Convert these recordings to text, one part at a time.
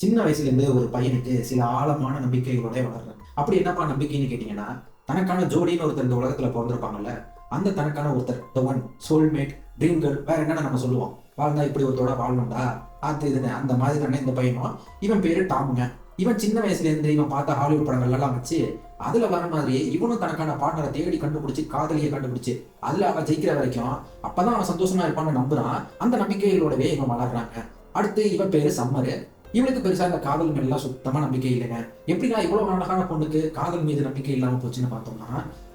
சின்ன வயசுல இருந்து ஒரு பையனுக்கு சில ஆழமான நம்பிக்கைகளோட வளர்றாங்க. அப்படி என்னப்பா நம்பிக்கைன்னு கேட்டீங்கன்னா, தனக்கான ஜோடின்னு ஒருத்தர் இந்த உலகத்துல பிறந்திருப்பாங்கல்ல, அந்த தனக்கான ஒருத்தர் the one, soulmate, dream girl, வேற என்னென்ன நம்ம சொல்லுவோம், வாழ்ந்தா இப்படி ஒருத்தோட வாழணும்டா, அது இதுன்னு அந்த மாதிரி தானே இந்த பையனும். இவன் பேரு டாமுங்க. இவன் சின்ன வயசுல இருந்து இவன் பார்த்த ஹாலிவுட் படங்கள் எல்லாம் வச்சு அதுல வர மாதிரியே இவனும் தனக்கான பார்ட்னரை தேடி கண்டுபிடிச்சு காதலியை கண்டுபிடிச்சு அதுல அவன் ஜெயிக்கிற வரைக்கும் அப்பதான் அவன் சந்தோஷமா இருப்பான்னு நம்புறான். அந்த நம்பிக்கைகளோடவே இவன் வளர்றாங்க. அடுத்து இவன் பேரு சம்மரு. இவனுக்கு பெருசா இந்த காதல் மேல எல்லாம் சுத்தமா நம்பிக்கை இல்லைங்க. எப்படின்னா இவ்வளவு அழகான பொண்ணுக்கு காதல் மீது நம்பிக்கை இல்லாம போச்சுன்னு பார்த்தோம்னா,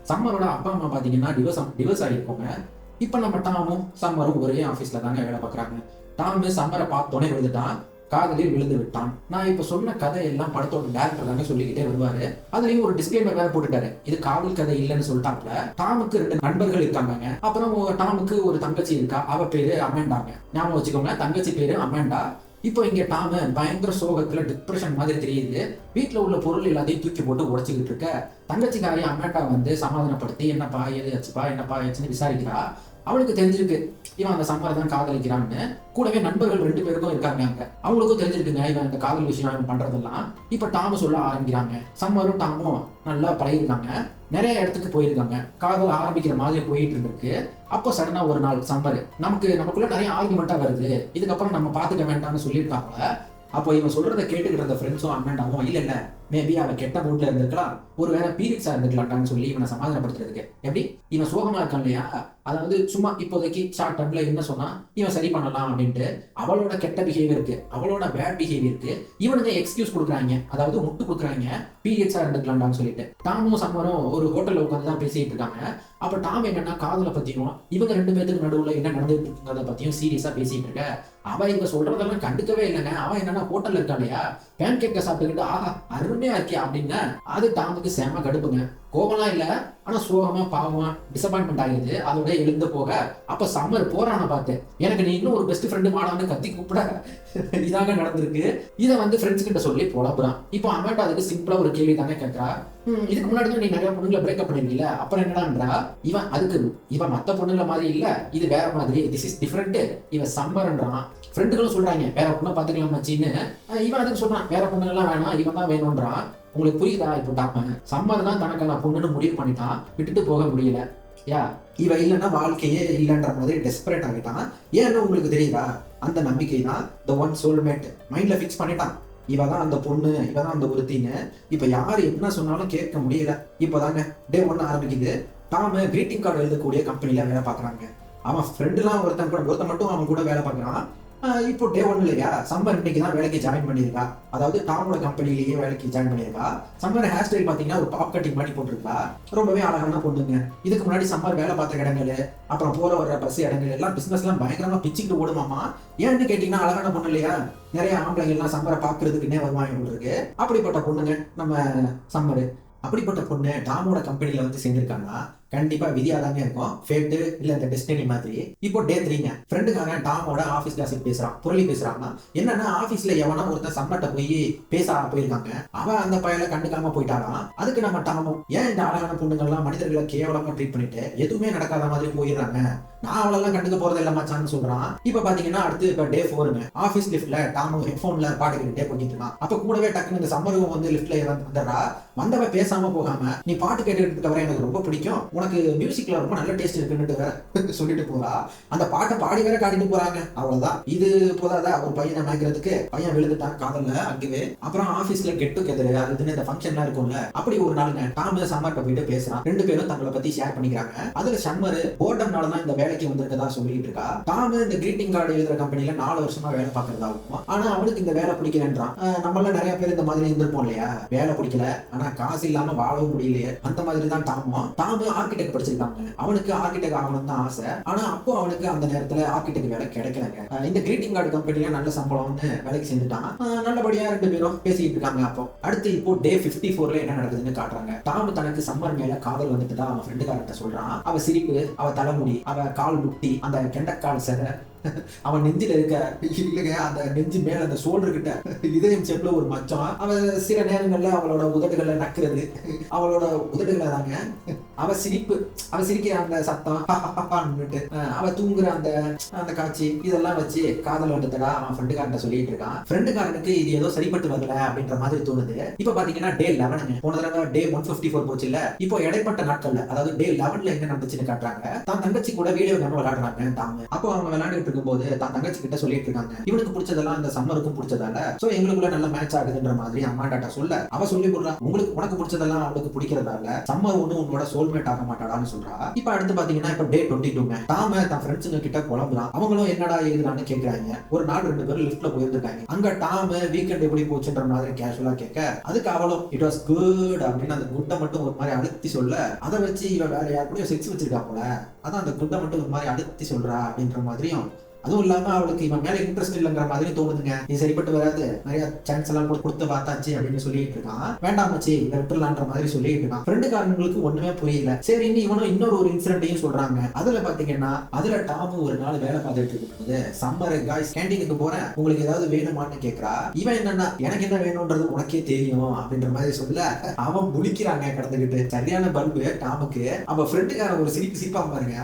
சம்மரோட அப்பா அம்மா பாத்தீங்கன்னா டிவோர்ஸ் ஆகிருக்கோங்க. இப்ப நம்ம டாமும் சம்மரும் ஒரே ஆபீஸ்ல தாங்க வேலை பார்க்கறாங்க. டாமு சம்மரை பார்த்தோன்னே விழுந்துட்டான், காதலில் விழுந்து விட்டான். நான் இப்ப சொன்ன கதை எல்லாம் படத்தோட டேரக்டர் தாங்க சொல்லிக்கிட்டே வருவாரு. அதுலயும் ஒரு டிஸ்க்ளைமர் வேற போட்டுட்டாரு, இது காதல் கதை இல்லைன்னு சொல்லிட்டாப்ல. டாமுக்கு 2 நண்பர்கள் இருக்காங்க. அப்புறம் டாமுக்கு ஒரு தங்கச்சி இருக்கா, அவ பேரு அமேண்டாங்க. ஞாபகம் வச்சுக்கோங்க, தங்கச்சி பேரு அமேண்டா. இப்போ இங்க டாமு பயங்கர சோகத்துல டிப்ரெஷன் மாதிரி தெரியுது. வீட்டுல உள்ள பொருள் எல்லாத்தையும் தூக்கி போட்டு உடைச்சுக்கிட்டு இருக்க தங்கச்சிக்காரி அமேண்டா வந்து சமாதானப்படுத்தி என்னப்பா ஏது ஆச்சுப்பா என்னப்பா ஆச்சுன்னு விசாரிக்கிறா. அவளுக்கு தெரிஞ்சிருக்கு இவன் அந்த சம்மரை தான் காதலிக்கிறான்னு. கூடவே நண்பர்கள் 2 பேருக்கும் இருக்காங்க அங்க. அவங்களுக்கும் தெரிஞ்சிருக்குங்க இவன் இந்த காதல் விஷயம் இவன் பண்றதெல்லாம். இப்ப டாமு சொல்ல ஆரம்பிக்கிறாங்க. சம்மரும் டாமும் நல்லா பழகிருக்காங்க, நிறைய இடத்துக்கு போயிருக்காங்க, காதல் ஆரம்பிக்கிற மாதிரி போயிட்டு இருக்கு. அப்போ சடனா ஒரு நாள் சம்மர் நமக்குள்ள நிறைய ஆர்குமெண்டா வருது, இதுக்கப்புறம் நம்ம பாத்துக்க வேண்டாம்னு சொல்லியிருக்காங்க. அப்போ இவன் சொல்றதை கேட்டுக்கிட்டு இருந்த ஃப்ரெண்ட்ஸும் அண்ணாண்டாவும் இல்ல மேபி அவன் கெட்ட மூட்ல இருந்திருக்கலாம், ஒருவேளை பீரியட்ஸா இருந்துக்கலாம்னு சொல்லி இவனை சமாதானப்படுத்துறதுக்கு எப்படி இவன் சோகமா இருக்கான் இல்லையா, அதாவது சும்மா இப்போதைக்கு ஷார்ட் டர்ம்ல என்ன சொன்னா இவன் சரி பண்ணலாம் அப்படின்ட்டு அவளோட கெட்ட பிஹேவியருக்கு அவளோட பேட் பிஹேவியருக்கு இவனுங்க எக்ஸ்கியூஸ் கொடுக்குறாங்க, அதாவது முட்டு கொடுக்குறாங்க பீரியட்ஸா இருந்துக்கலாம்னு சொல்லிட்டு. டாமும் சம்மரும் ஒரு ஹோட்டல்ல உட்காந்து தான் பேசிட்டு இருக்காங்க. அப்ப டாம் என்னன்னா காதலை பத்தியும் இவங்க 2 பேருக்கு நடுவுல என்ன நடந்துட்டு இருக்குங்கிறத பத்தியும் சீரியஸா பேசிட்டு இருக்க. அவன் இவங்க சொல்றதெல்லாம் கண்டுக்கவே இல்லைங்க. அவன் என்னன்னா ஹோட்டல்ல இருக்கா இல்லையா, பேன் கேக்க சாப்பிட்டுக்கிட்டு ஆஹா அருமையா இருக்கியா அப்படின்னு. அது டாமுக்கு செம கடுப்புங்க. கோபம்லாம் இல்ல, ஆனா சோகமா பாவமா டிசப்பாயின்மெண்ட் ஆகிடுது. அதோட எழுந்து போக அப்ப சம்மர் போறான பார்த்து எனக்கு நீ இன்னும் ஒரு பெஸ்ட் ஃப்ரெண்டு மாடான்னு கத்தி கூப்பிட இதாங்க நடந்திருக்கு. இதை வந்து ஃப்ரெண்ட்ஸ் கிட்ட சொல்லி புலப்புறான். இப்போ அமேண்டா அதுக்கு சிம்பிளா ஒரு கேள்வி தானே கேட்கறா, இதுக்கு முன்னாடி நீ நிறைய பொண்ணுங்களை பிரேக்கப் பண்ணிருக்கீல, அப்புறம் என்னடான்றா. இவன் மத்த பொண்ணுங்கள மாதிரி இல்ல, இது வேற மாதிரி, திஸ் இஸ் டிஃபரெண்ட், இவன் சம்மர்ன்றான். ஃப்ரெண்டுகளும் சொல்றாங்க வேற பொண்ணை பாத்துக்கலாம் மச்சின்னு. இவன் அதுக்கு சொல்றான் வேற பொண்ணுங்கெல்லாம் வேணாம், இவன் தான் வேணும்ன்றான். உங்களுக்கு புரியுதா? இப்போ டாம சம்மர் தான் தனக்கு நான் பொண்ணுன்னு முடிவு பண்ணிட்டான், விட்டுட்டு போக முடியல. இவ இல்லைன்னா வாழ்க்கையே இல்லைன்ற மாதிரி டெஸ்பரேட் ஆகிட்டான். ஏன்னு உங்களுக்கு தெரியுதா? அந்த நம்பிக்கை தான் த ஒன் சோல்மேட் மைண்ட்ல ஃபிக்ஸ் பண்ணிட்டான். இவ தான் அந்த பொண்ணு, இவ தான் அந்த ஒருத்தின்னு. இப்ப யாரு என்ன சொன்னாலும் கேட்க முடியல. இப்பதாங்க டே 1 ஆரம்பிக்குது. டாம கிரீட்டிங் கார்டு எழுதக்கூடிய கம்பெனில வேலை பார்க்கறாங்க. அவன் ஃப்ரெண்டுலாம் ஒருத்தன் மட்டும் அவன் கூட வேலை பார்க்கறான். இப்போ டே 1 இல்லையா, சம்மர் இன்னைக்கு தான் வேலைக்கு ஜாயின் பண்ணியிருக்கா. அதாவது டாமோட கம்பெனிலேயே வேலைக்கு ஜாயின் பண்ணியிருக்கா. சம்மர் ஹேர் ஸ்டைல் பார்த்தீங்கன்னா ஒரு பாப் கட்டிங் மாதிரி போட்டிருக்கா. ரொம்பவே அழகான பொண்ணுங்க. இதுக்கு முன்னாடி சம்மர் வேலை பார்த்த இடங்கள், அப்புறம் போற வர பஸ் இடங்கள் எல்லாம் பிசினஸ்லாம் பயங்கரமா பிச்சுக்கிட்டு ஓடுமாமா. ஏன்னு கேட்டீங்கன்னா அழகான பொண்ணு இல்லையா, நிறைய ஆம்பளைங்க எல்லாம் சம்மரை பாக்குறதுக்குன்னே வருவாங்க இருக்கு. அப்படிப்பட்ட பொண்ணுங்க நம்ம சம்மரு. அப்படிப்பட்ட பொண்ணு டாமோட கம்பெனில வந்து சேர்ந்திருக்காங்கன்னா கண்டிப்பா விதியாதாங்க இருக்கும், ஃபேட் இல்ல இந்த டெஸ்டினி மாதிரி. இப்போ டே 3ங்க ஃப்ரெண்டுக்காரன் டாமோட ஆபீஸ் கிளாஸுக்கு பேசுறான், புரளி பேசுறான்னா என்னன்னா ஆபீஸ்ல எவனா ஒருத்தன் சம்மர்ட்ட போய் பேச போயிருக்காங்க. அவன் அந்த பையல கண்டுக்காம போயிட்டாராம். அதுக்கு நம்ம டாமும் ஏன் இந்த அழகான பொண்ணுங்கள்லாம் மனிதர்களை கேவலமா ட்ரீட் பண்ணிட்டு எதுவுமே நடக்காத மாதிரி போயிடுறாங்க, நான் அவளெல்லாம் கண்டுக்க போறது இல்ல மச்சான்னு சொல்றான். இப்ப பாத்தீங்கன்னா அடுத்து இப்ப டே 4ங்க ஆபீஸ் லிஃப்ட்ல டாமு ஹெட்போன்ல பாட்டு கேட்டுட்டே பண்ணிட்டு இருக்கான். அப்ப கூடவே டக்குனு இந்த சம்மரும் வந்து லிஃப்ட்ல வந்துடுறா. வந்தவ பேசாம போகாம நீ பாட்டு கேட்டுக்கிட்டு இருக்க எனக்கு ரொம்ப பிடிக்கும், உனக்கு மியூசிக்ல ரொம்ப நல்ல டேஸ்ட் இருக்குன்னு வேற சொல்லிட்டு போறா. அந்த பாட்டை பாடி வேற காட்டிட்டு போறாங்க. அவ்வளவுதான். இது போதாதா ஒரு பையனை மயக்கிறதுக்கு? பையன் விழுந்துட்டான் காதல்ல அங்கவே. அப்புறம் ஆபீஸ்ல கெட் டுகெதர் அதுன்னு இந்த ஃபங்க்ஷன்லாம் இருக்கும்ல, அப்படி ஒரு நாளுங்க டாம் சம்மர்ட்ட போயிட்டு பேசுறான். 2 பேரும் தங்களை பத்தி ஷேர் பண்ணிக்கிறாங்க. அதுல சம்மர் போர்டம்னாலதான் இந்த வேலைக்கு வந்திருக்கதா சொல்லிட்டு இருக்கா. டாம் இந்த கிரீட்டிங் கார்டு எழுதுற கம்பெனில 4 வருஷமா வேலை பார்க்கறதாகும். ஆனா அவனுக்கு இந்த வேலை பிடிக்கலன்றான். நம்மள நிறைய பேர் இந்த மாதிரி இருந்திருப்போம் இல்லையா, வேலை பிடிக்கல ஆனா காசு இல்லாம வாழவும் முடியலையே, அந்த மாதிரி தான் டாமு ஆர்கிடெக்ட் படிச்சிருக்காங்க. அவனுக்கு ஆர்கிடெக்ட் ஆகணும் தான் ஆசை. ஆனா அப்போ அவனுக்கு அந்த நேரத்துல ஆர்கிடெக்ட் வேலை கிடைக்கலங்க. இந்த கிரீட்டிங் கார்டு கம்பெனில நல்ல சம்பளம்னு வேலைக்கு சேர்ந்துட்டான். நல்லபடியா 2 பேரும் பேசிட்டு இருக்காங்க. அப்போ அடுத்து இப்போ டே 54ல என்ன நடக்குதுன்னு காட்டுறாங்க. டாம் தனக்கு சம்மர் மேல காதல் வந்துட்டு தான் அவன் ஃப்ரெண்டுக்காரர்கிட்ட சொல்றான். அவ சிரிப்பு, அவ தலைமுடி, அவ கால் முட்டி, அந்த கெண்டக்கால் சதை, அவன் நெஞ்சில இருக்க இல்லைங்க அந்த நெஞ்சு மேல அந்த ஷோல்டர் கிட்ட இதயம் ஷேப்ல ஒரு மச்சம். அவன் சில நேரங்கள்ல அவளோட உதடுகளை நக்குறது, அவளோட உதடுகளை தாங்க. அவ சிரிக்கிற அந்த சத்தம், அவ தூங்குற அந்த அந்த காட்சி, இதெல்லாம் வச்சு காதல் வந்துட்டா அவன் ஃப்ரெண்டுக்காரன் சொல்லிட்டு இருக்கான். ஃப்ரெண்டுக்காரனுக்கு இது ஏதோ சரிப்பட்டு வரல அப்படின்ற மாதிரி தோணுது. இப்ப பாத்தீங்கன்னா டே 11, போன தடவை டே 154 போச்சு இல்ல, இப்போ இடைப்பட்ட நாட்கள்ல அதாவது டே 11ல என்ன நடந்துச்சுன்னு காட்டுறாங்க. தான் தங்கச்சி கூட வீடியோ கேம் விளையாடுறாங்க தாங்க. அப்போ அவங்க விளையாண்டுட்டு இருக்கும்போது தான் தங்கச்சி கிட்ட சொல்லிட்டு இருக்காங்க, இவனுக்கு பிடிச்சதெல்லாம் அந்த சம்மருக்கும் பிடிச்சதால சோ எங்களுக்குள்ள நல்ல மேட்ச் ஆகுதுன்ற மாதிரி அம்மா டாட்டா சொல்ல, அவ சொல்லி கொடுறா உனக்கு பிடிச்சதெல்லாம் அவளுக்கு பிடிக்கிறதால சம்மர் ஒண்ணு உன்னோட சோல்மேட் ஆக மாட்டாடான்னு சொல்றா. இப்ப அடுத்து பாத்தீங்கன்னா இப்ப டே 22 தாம தான் ஃப்ரெண்ட்ஸுங்க கிட்ட புலம்புறான். அவங்களும் என்னடா ஏதுடான்னு கேக்குறாங்க. ஒரு நாள் 2 பேரும் லிஃப்ட்ல போயிருக்காங்க. அங்க டாம வீக்கெண்ட் எப்படி போச்சுன்ற மாதிரி கேஷுவலா கேட்க, அதுக்கு அவளும் இட் வாஸ் குட் அப்படின்னு அந்த குட்டை மட்டும் ஒரு மாதிரி அழுத்தி சொல்ல, அதை வச்சு இவ வேற யார் கூட செக்ஸ் வச்சிருக்கா போல, அதான் அந்த குட்டை மட்டும் ஒரு மாதிரி அழுத்தி சொல்றா அப்படின்ற மாதிரியும். அதுவும் இல்லாம அவளுக்கு இவன் மேல இன்ட்ரெஸ்ட் இல்லைங்கிற மாதிரி தோணுதுங்க. இது சரிப்பட்டு வராது, நிறைய சான்ஸ் எல்லாம் கொடுத்து பார்த்தாச்சு அப்படின்னு சொல்லிட்டு இருக்கான். வேண்டாம் மச்சி இதை விட்டுலான்ற மாதிரி சொல்லிட்டு இருக்கான். ஃப்ரெண்டுக்காரங்களுக்கு ஒண்ணுமே புரியல. சரி இவனும் இன்னொரு ஒரு இன்சிடென்ட்டையும் சொல்றாங்க. அதுல பாத்தீங்கன்னா அதுல டாமு ஒரு நாள் வேலை பார்த்துட்டு இருக்கும்போது சம்மர் காய்ஸ் கேண்டீனுக்கு போறேன், உங்களுக்கு ஏதாவது வேணுமான்னு கேட்கறா. இவன் என்னன்னா எனக்கு என்ன வேணும்ன்றது உனக்கே தெரியும் அப்படின்ற மாதிரி சொல்ல, அவன் முடிக்கிறாங்க கடந்துகிட்டு. சரியான பல்பு டாமுக்கு. அவ ஃப்ரெண்டுக்காரன் ஒரு சிரிப்பா பாருங்க,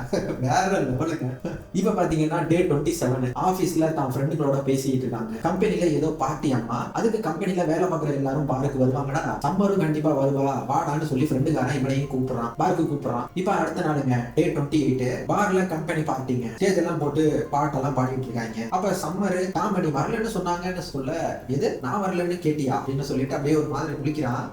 வேற லெவலுங்க. இப்ப பாத்தீங்கன்னா டே 27 ஆபீஸ்ல தான் ஃப்ரெண்டுகளோட பேசிட்டு இருக்காங்க. கம்பெனில ஏதோ பார்ட்டி அம்மா, அதுக்கு கம்பெனில வேலை பார்க்குற எல்லாரும் பாருக்கு வருவாங்கடா, சம்மரும் கண்டிப்பா வருவா வாடான்னு சொல்லி ஃப்ரெண்டுக்காரன் இவனையும் கூப்பிடுறான், பாருக்கு கூப்பிடுறான். இப்ப அடுத்த நாளுங்க டே 28 பார்ல கம்பெனி பார்ட்டிங்க. ஸ்டேஜ் எல்லாம் போட்டு பாட்டெல்லாம் பாடிட்டு இருக்காங்க. அப்ப சம்மரு காமெடி வரலன்னு சொன்னாங்கன்னு சொல்ல, எது நான் வரலன்னு கேட்டியா அப்படின்னு சொல்லிட்டு அப்படியே ஒரு மாதிரி குளிக்கிறான்.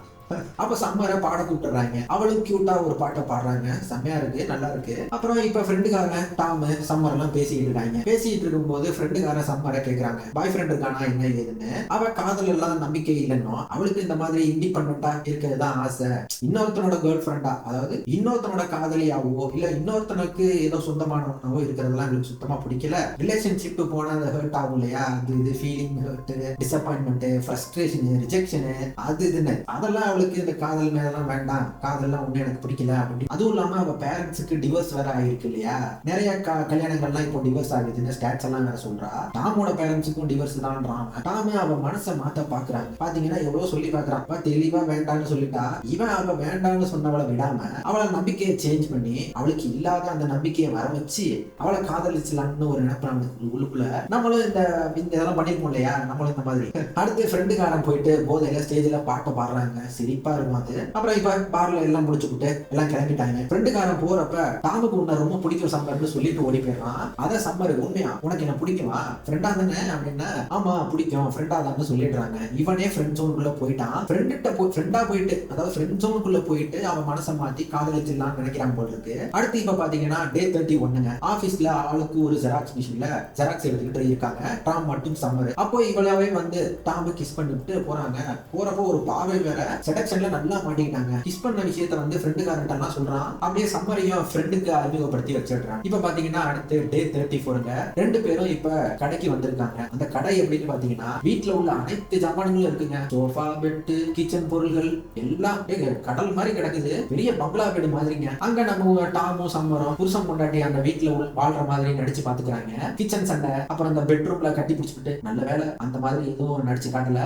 அப்ப சம்மரை பாட கூப்பிடுறாங்க. அவளும் கியூட்டா ஒரு பாட்டை பாடுறாங்க, செம்மையா இருக்கு, நல்லா இருக்கு. அப்புறம் இப்ப ஃப்ரெண்டுக்காரன் டாமு சம்மர் எல்லாம் பேசிட்டு இருக்காங்க. பேசிட்டு இருக்கும் போது ஃப்ரெண்டுக்காரன் சம்மரை கேக்குறாங்க பாய் ஃப்ரெண்ட் இருக்கானா என்ன ஏதுன்னு. அவ காதல் எல்லாம் நம்பிக்கை இல்லைன்னு, அவளுக்கு இந்த மாதிரி இண்டிபெண்டா இருக்கிறதுதான் ஆசை. இன்னொருத்தனோட கேர்ள் ஃப்ரெண்டா, அதாவது இன்னொருத்தனோட காதலியாவோ இல்ல இன்னொருத்தனுக்கு ஏதோ சொந்தமானவனாவோ இருக்கிறதெல்லாம் இவளுக்கு சுத்தமா பிடிக்கல. ரிலேஷன்ஷிப் போனா அந்த ஹர்ட் ஆகும் இல்லையா, அது இது feeling hurt, disappointment, frustration, rejection, அது இதுன்னு அதெல்லாம் அவளுக்கு இந்த காதல் மேலாம் வேண்டாம், காதல்லாம் ஒண்ணு எனக்கு பிடிக்கல அப்படி. அதுவும் இல்லாம அவ பேரண்ட்ஸுக்கு டிவோர்ஸ் வேற ஆயிருக்கு இல்லையா, நிறைய கல்யாணங்கள்லாம் இப்போ டிவோர்ஸ் ஆகுதுன்னு ஸ்டாட்ஸ் எல்லாம் வேற சொல்றா. டாமோட பேரண்ட்ஸுக்கும் டிவோர்ஸ் தான்றான். டாம அவ மனசை மாத்த பாக்குறாங்க. பாத்தீங்கன்னா எவ்வளவு சொல்லி பாக்குறான், தெளிவா வேண்டான்னு சொல்லிட்டா. இவன் அவ வேண்டான்னு சொன்னவளை விடாம அவளை நம்பிக்கையை சேஞ்ச் பண்ணி அவளுக்கு இல்லாத அந்த நம்பிக்கையை வர வச்சு அவளை காதலிச்சலாம்னு ஒரு நினைப்பு அவனுக்கு உள்ளுக்குள்ள. நம்மளும் இந்த இதெல்லாம் பண்ணிருக்கோம் இல்லையா, நம்மளும் இந்த மாதிரி. அடுத்து ஃப்ரெண்டுக்காரன் போயிட்டு போதையில ஸ்டேஜ்ல பாட்டு பாடுறாங்க, சிரிப்பா இருக்கும் அது. அப்புறம் இப்ப பார்ல எல்லாம் முடிச்சுக்கிட்டு எல்லாம் கிளம்பிட்டாங்க. ஃப்ரெண்டுக்காரன் போறப்ப டாமுக்கு உன்னை ரொம்ப பிடிக்கும் சம்மர்னு சொல்லிட்டு ஓடி போயிடுறான். அதை சம்மர் உண்மையா உனக்கு என்ன பிடிக்குமா, ஃப்ரெண்டா தானே அப்படின்னா, ஆமா பிடிக்கும் ஃப்ரெண்டா தான் சொல்லிடுறாங்க. இவனே ஃப்ரெண்ட் ஜோனுக்குள்ள போயிட்டான். ஃப்ரெண்டா போயிட்டு அதாவது ஃப்ரெண்ட் ஜோனுக்குள்ள போயிட்டு அவன் மனசை மாத்தி காதலிச்சிடலாம்னு நினைக்கிறான் போல இருக்கு. அடுத்து இப்ப பாத்தீங்கன்னா டே 31 ஆபீஸ்ல ஆளுக்கு ஒரு ஜெராக்ஸ் மிஷின்ல ஜெராக்ஸ் எடுத்துக்கிட்டு இருக்காங்க டாம் மட்டும் சம்மர். அப்போ இவளாவே வந்து டாமு கிஸ் பண்ணிட்டு போறாங்க. போறப்போ ஒரு பாவை வேற செடக்ஷன்ல நல்லா மாட்டிக்கிட்டாங்க. கிஸ் பண்ண விஷயத்த வந்து ஃப்ரெண்டுக்காரன்ட்ட எல்லாம் சொல்றான். அப்படியே சம்மரையும் ஃப்ரெண்டுக்கு அறிமுகப்படுத்தி வச்சிடுறான். இப்ப பாத்தீங்கன்னா அடுத்து டே 34ங்க 2 பேரும் இப்ப கடைக்கு வந்திருக்காங்க. அந்த கடை எப்படின்னு பாத்தீங்கன்னா வீட்டுல உள்ள அனைத்து ஜாமான்களும் இருக்குங்க. சோஃபா, பெட்டு, கிச்சன் பொருள்கள் எல்லாம் கடல் மாதிரி கிடக்குது. பெரிய பங்களா வீடு மாதிரிங்க. அங்க நம்ம டாமும் சம்மரும் புருஷன் கொண்டாட்டி அந்த வீட்டுல வாழ்ற மாதிரி நடிச்சு பாத்துக்கிறாங்க. கிச்சன் சண்டை, அப்புறம் அந்த பெட்ரூம்ல கட்டி பிடிச்சிட்டு நல்ல வேலை அந்த மாதிரி எதுவும் நடிச்சு காட்டல,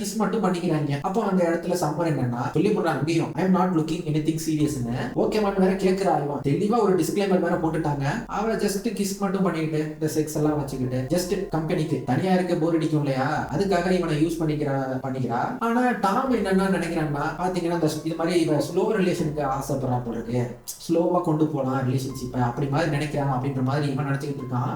கிஸ் மட்டும் பண்ணிக்கிறாங்க. அப்போ அந்த இடத்துல சம்மர் என்னன்னா சொல்லி போடுறாங்க, I am not looking anything சீரியஸ்னு. ஓகேமான்னு வேற கேட்கிறா. இவன் தெளிவா ஒரு டிஸ்க்ளைமர் வேற போட்டுட்டாங்க. அவளை ஜஸ்ட் கிஸ் மட்டும் பண்ணிக்கிட்டு இந்த செக்ஸ் எல்லாம் வச்சுக்கிட்டு ஜஸ்ட் கம்பெனிக்கு தனியா இருக்க போர் அடிக்கும் இல்லையா, அதுக்காக இவனை யூஸ் பண்ணிக்கிறா. ஆனா டாம் என்னன்னா நினைக்கிறான்னா பாத்தீங்கன்னா இது மாதிரி இவன் ஸ்லோ ரிலேஷனுக்கு ஆசைப்படுறா போல இருக்கு, ஸ்லோவா கொண்டு போலாம் ரிலேஷன்ஷிப் அப்படி மாதிரி நினைக்கிறான் அப்படின்ற மாதிரி இவன் நினைச்சுக்கிட்டு இருக்கான்.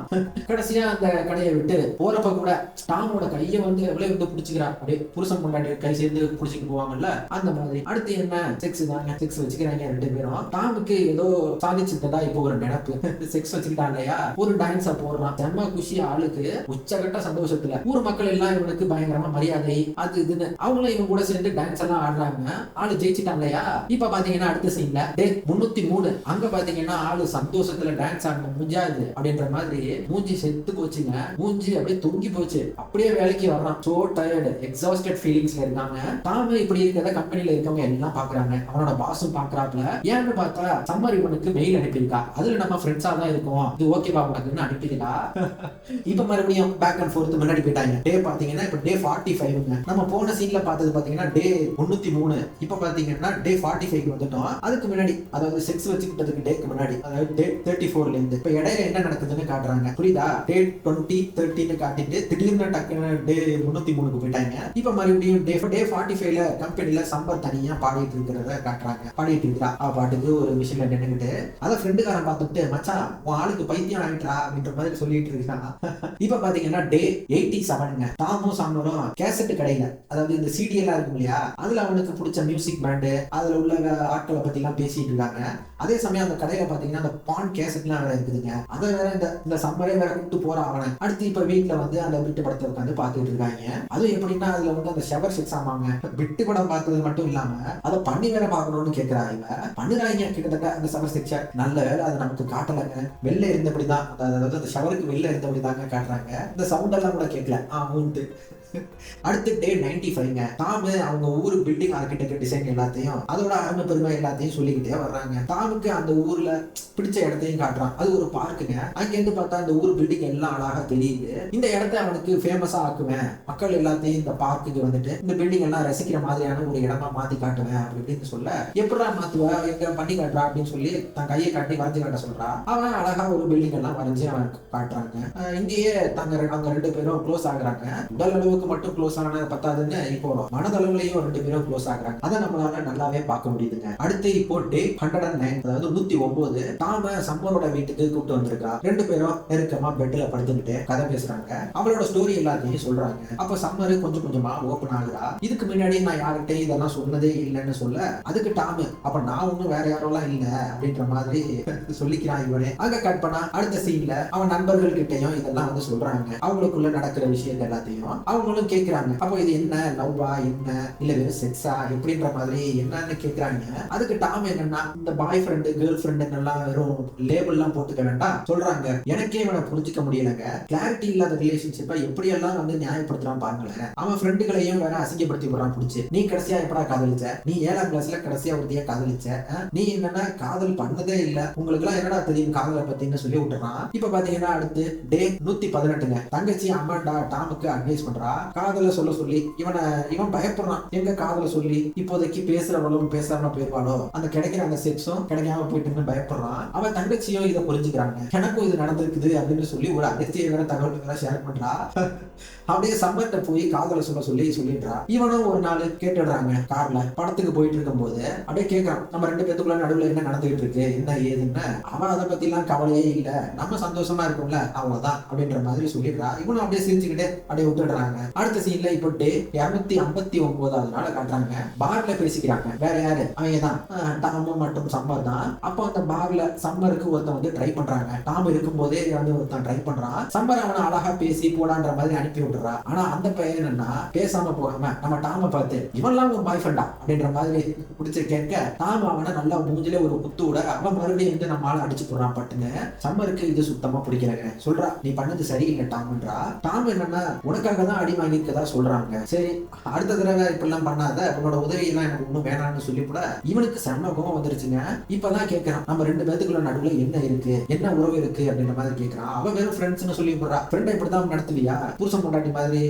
கடைசியா அந்த கடையை விட்டு போறப்ப கூட டாமோட கையை வந்து எவ்வளவு வந்து பிடிச்சிக்கிறா. அப்படியே புருஷன் கொண்டாடி கை சேர்ந்து பிடிச்சிட்டு போவாங்கல்ல அந்த மாதிரி. அடுத்து என்ன செக்ஸ் தாங்க, செக்ஸ் வச்சுக்கிறாங்க 2 பேரும். டாமுக்கு ஏதோ சாதிச்சுட்டதா இப்போ ஒரு நினைப்பு. செக்ஸ் வச்சுக்கிட்டா இல்லையா, ஒரு டான்ஸா போடுறான். செம்ம குஷி ஆளுக்கு, உச்சகட்ட சந்தோஷத்துல. ஊர் மக்கள் எல்லாம் இவனுக்கு பயங்கரமா மரியாதை அது இதுன்னு அவங்களும் இவன் கூட சேர்ந்து டான்ஸ் எல்லாம் ஆடுறாங்க. ஆளு ஜெயிச்சுட்டான் இல்லையா. இப்ப பாத்தீங்கன்னா அடுத்த சீன்ல டே 303 அங்க பாத்தீங்கன்னா ஆளு சந்தோஷத்துல டான்ஸ் ஆடணும் முடியாது அப்படின்ற மாதிரி மூஞ்சி செத்து போச்சுங்க. மூஞ்சி அப்படியே தொங்கி போச்சு. அப்படியே வேலைக்கு வர்றான். சோ டயர்டு எக்ஸாஸ்டட் ஃபீலிங்ஸ்ல இருக்காங்க. டாம இப்படி இருக்கிறத கம்பெனில இருக்கவங்க எல்லாம் பாக்குறாங்க, அவனோட பாஸும் பாக்குறாப்ல. ஏன்னு பார்த்தா சம்மர் இவனுக்கு மெயில் அனுப்பியிருக்கா, அதுல நம்ம ஃப்ரெண்ட்ஸா தான் இருக்கோம், இது ஓகேவா உனக்குன்னு அனுப்பியிருக்கா. இப்ப மறுபடியும் பேக் அண்ட் ஃபோர்த் முன்னாடி போயிட்டாங்க. டே பாத்தீங்கன்னா இப்ப டே 45ங்க. நம்ம போன சீன்ல பார்த்தது பாத்தீங்கன்னா டே 303. இப்ப பாத்தீங்கன்னா டே 45 வந்துட்டோம். அதுக்கு முன்னாடி, அதாவது செக்ஸ் வச்சுக்கிட்டதுக்கு டேக்கு முன்னாடி, அதாவது டே 34ல இருந்து இப்ப இடையில என்ன நடக்குதுன்னு காட்டுறாங்க. புரியுதா? டே 20 30ன்னு காட்டிட்டு திடீர்னு டக்குன்னு டே 303க்கு போயிட்டாங்க. இப்ப மறுபடியும் டே 45ல கம்பெனில சம்பர் தனியா பாடிட்டு இருக்கிறத காட்டுறாங்க. பாடிட்டு இருக்கா அவ பாட்டுக்கு ஒரு மிஷின்ல நின்னுக்கிட்டு. அத ஃப்ரெண்டுக்காரன் பார்த்துட்டு, மச்சான் உன் ஆளுக்கு பைத்தியம் ஆயிட்டா அப்படின்ற மாதிரி சொல்லிட்டு இருக்கான். இப்ப பாத்தீங்கன்னா டே 87ங்க. தாமும் சம்மரும் கேசட் கடையில, அதாவது இந்த சிடி எல்லாம் இருக்கும் இல்லையா, அதுல அவனுக்கு பிடிச்ச மியூசிக் பேண்டு, அதுல உள்ள ஆட்களை பத்தி எல்லாம் பேசிட்டு இருக்காங்க. அதே சமயம் அந்த கடையில பாத்தீங்கன்னா அந்த பான் கேசட் எல்லாம் வேற இருக்குதுங்க. அதை வேற இந்த சம்மரே வேற கூப்பிட்டு போறான் அவனை. அடுத்து இப்ப வீட்டுல வந்து அந்த வீட்டு படத்தை உட்காந்து பாத்துட்டு இருக்காங்க. அதுவும் எப்படின்னா அதுல வந்து அந்த ஷவர் செக்ஸ் ஆமாங்க. விட்டு படம் பார்த்தது மட்டும் இல்லாம அதை பண்ணி வேற பாக்கணும்னு கேட்கிறாங்க. பண்ணுறாங்க கிட்டத்தட்ட அந்த ஷவர் செக்ஸ். நல்ல வேலை அதை நமக்கு காட்டலைங்க. வெளில இருந்தபடிதான், அதாவது அந்த ஷவருக்கு வெளில இருந்தபடிதாங்க காட்டுறாங்க. இந்த சவுண்ட் எல்லாம் கூட கேட்கல. ஊன்ட்டு அடுத்து டே 95ங்க. தாமு அவங்க ஊரு பில்டிங் ஆர்கிடெக்ட் டிசைன் எல்லாத்தையும், அதோட அருமை பெருமை எல்லாத்தையும் சொல்லிக்கிட்டே வர்றாங்க. தாமுக்கு அந்த ஊர்ல பிடிச்ச இடத்தையும் காட்டுறான். அது ஒரு பார்க்குங்க. அங்கிருந்து பார்த்தா அந்த ஊர் பில்டிங் எல்லாம் அழகா தெரியுது. இந்த இடத்த அவனுக்கு ஃபேமஸா ஆக்குவேன், மக்கள் எல்லாத்தையும் இந்த பார்க்குக்கு வந்துட்டு இந்த பில்டிங் எல்லாம் ரசிக்கிற மாதிரியான ஒரு இடமா மாத்தி காட்டுவேன் அப்படின்னு சொல்ல, எப்படா மாத்துவா, எங்க பண்ணி காட்டுறா அப்படின்னு சொல்லி தன் கையை காட்டி வரைஞ்சு காட்ட சொல்றா. அவன் அழகா ஒரு பில்டிங் எல்லாம் வரைஞ்சு அவன் காட்டுறாங்க. இங்கேயே அவங்க 2 பேரும் க்ளோஸ் ஆகுறாங்க. உடல் அளவுக்கு மட்டும் க்ளோஸ் ஆன பத்தாதுன்னு இப்போ மனதளவுலயும் 2 பேரும் க்ளோஸ் ஆகுறாங்க. அதை நம்மளால நல்லாவே பார்க்க முடியுதுங்க. அடுத்து இப்போ டே 109, அதாவது 109, தாம சம்மரோட வீட்டுக்கு கூப்பிட்டு வந்திருக்கா. 2 பேரும் நெருக்கமா பெட்ல படுத்துக்கிட்டு கதை பேசுறாங்க. அவளோட ஸ்டோரி எல்லாத்தையும் சொல்றாங்க. அப்ப சம்மரு கொஞ்சம் கொஞ்சமா ஓபன் ஆகுறா. இதுக்கு முன்னாடி நான் யார்கிட்ட இதெல்லாம் சொன்னதே இல்லைன்னு சொல்ல, அதுக்கு டாமு அப்ப நான் ஒண்ணும் வேற யாரெல்லாம் இல்ல அப்படின்ற மாதிரி சொல்லிக்கிறான் இவனே. அங்க கட் பண்ணா அடுத்த சீன்ல அவன் நண்பர்கள் கிட்டையும் இதெல்லாம் வந்து சொல்றாங்க. அவங்களுக்குள்ள நடக்கிற விஷயங்கள் எல்லாத்தையும் அவங்களும் கேட்கிறாங்க. அப்போ இது என்ன, லவ்வா என்ன, இல்ல வெறும் செக்ஸா எப்படின்ற மாதிரி என்னன்னு கேட்கிறாங்க. அதுக்கு டாம் என்னன்னா, இந்த பாய் ஃப்ரெண்டு கேர்ள் ஃப்ரெண்டு எல்லாம் வெறும் லேபிள் எல்லாம் போட்டுக்க வேண்டாம் சொல்றாங்க. எனக்கே இவனை புரிஞ்சுக்க முடியலங்க. கிளாரிட்டி இல்லாத ரிலேஷன்ஷிப்பை எப்படியெல்லாம் வந்து நியாயப்படுத்துறான் பாருங்களேன். அவன் ஃப்ரெண்டுகளையும் வேற அசிங்கப்படுத்தி போறான் பிடிச்சு. நீ கடைசியா எப்படா காதலிச்ச, நீ 7ஆம் கிளாஸ்ல கடைசியா ஒருத்தையா காதலிச்ச, நீ என்னன்னா காதல் பண்ணதே இல்ல, உங்களுக்கு எல்லாம் என்னடா தெரியும் காதலை பத்தின்னு சொல்லி விட்டுறான். இப்ப பாத்தீங்கன்னா அடுத்து டே 118ங்க. தங்கச்சி அம்மாண்டா டாமுக்கு அட்வைஸ் பண்றா, காதல சொல்ல சொல்லி. இவன் பயப்படுறான், எங்க காதல சொல்லி இப்போதைக்கு பேசுறவளும் பேசாம போயிருவாளோ, அந்த கிடைக்கிற அந்த செக்ஸும் கிடைக்காம போயிட்டுன்னு பயப்படுறான். அவன் தங்கச்சியும் இதை புரிஞ்சுக்கிறாங்க. எனக்கும் இது நடந்திருக்குது அப்படின்னு சொல்லி ஒரு அதிர்ச்சியை வேற தகவல்களை ஷேர் பண்றா. அப்படியே சம்மர்ட்ட போய் காதல சொல்லிடுறா. இவனும் ஒரு நாள் கேட்டுடுறாங்க. கார்ல படத்துக்கு போயிட்டு இருக்கும் போது அப்படியே கேட்கறான், நம்ம 2 பேத்துக்குள்ள நடுவுல என்ன நடந்துகிட்டு இருக்கு, என்ன ஏதுன்னு. அவன் அதை பத்தி எல்லாம் கவலையே இல்ல, நம்ம சந்தோஷமா இருக்கும்ல அவ்வளவுதான் அப்படின்ற மாதிரி சொல்லிடுறா. இவனும் அப்படியே சிரிச்சுக்கிட்டே அப்படியே விட்டுடுறாங்க. அடுத்த சீன்ல இப்போ டே 259வது நாள் காட்டுறாங்க. பார்ல பேசிக்கிறாங்க. வேற யாரு, அவங்க தான் டாமு மற்றும் சம்மர் தான். அப்போ அந்த பார்ல சம்மருக்கு ஒருத்தன் வந்து ட்ரை பண்றாங்க. டாம் இருக்கும் போதே வந்து ஒருத்தன் ட்ரை பண்றான். சம்மர் அவனை அழகா பேசி போடான்ற மாதிரி அனுப்பி விட்டுறா. ஆனா அந்த பையன் என்னன்னா பேசாம போகாம நம்ம டாம பார்த்து இவன்லாம் ஒரு பாய் ஃப்ரெண்டா அப்படின்ற மாதிரி பிடிச்சு கேட்க, டாம் அவனை நல்லா மூஞ்சிலே ஒரு குத்து விட அவன் மறுபடியும் வந்து நம்ம ஆளை அடிச்சு போடுறான் பட்டுன்னு. சம்மருக்கு இது சுத்தமா பிடிக்கலங்க. சொல்றா, நீ பண்ணது சரியில்லை டாம்ன்றா. டாம் என்னன்னா உனக்காக தான் அடி வாங்கியிருக்கதா சொல்றாங்க. சரி அடுத்த தடவை இப்பெல்லாம் பண்ணாத, உன்னோட உதவியெல்லாம் எனக்கு ஒன்றும் வேணாம்னு சொல்லி கூட இவனுக்கு செம்ம கோவம் வந்துருச்சுங்க. இப்பதான் கேட்கறான், நம்ம 2 பேத்துக்குள்ள நடுவுல என்ன இருக்கு, என்ன உறவு இருக்கு அப்படின்ற மாதிரி கேட்கறான். அவன் வெறும் ஃப்ரெண்ட்ஸ்னு சொல்லி போடுறா. ஃப்ரெண்டை இப்படிதான் நடத்துவியா, புருஷன் பொண்டாட்டி மாதிரி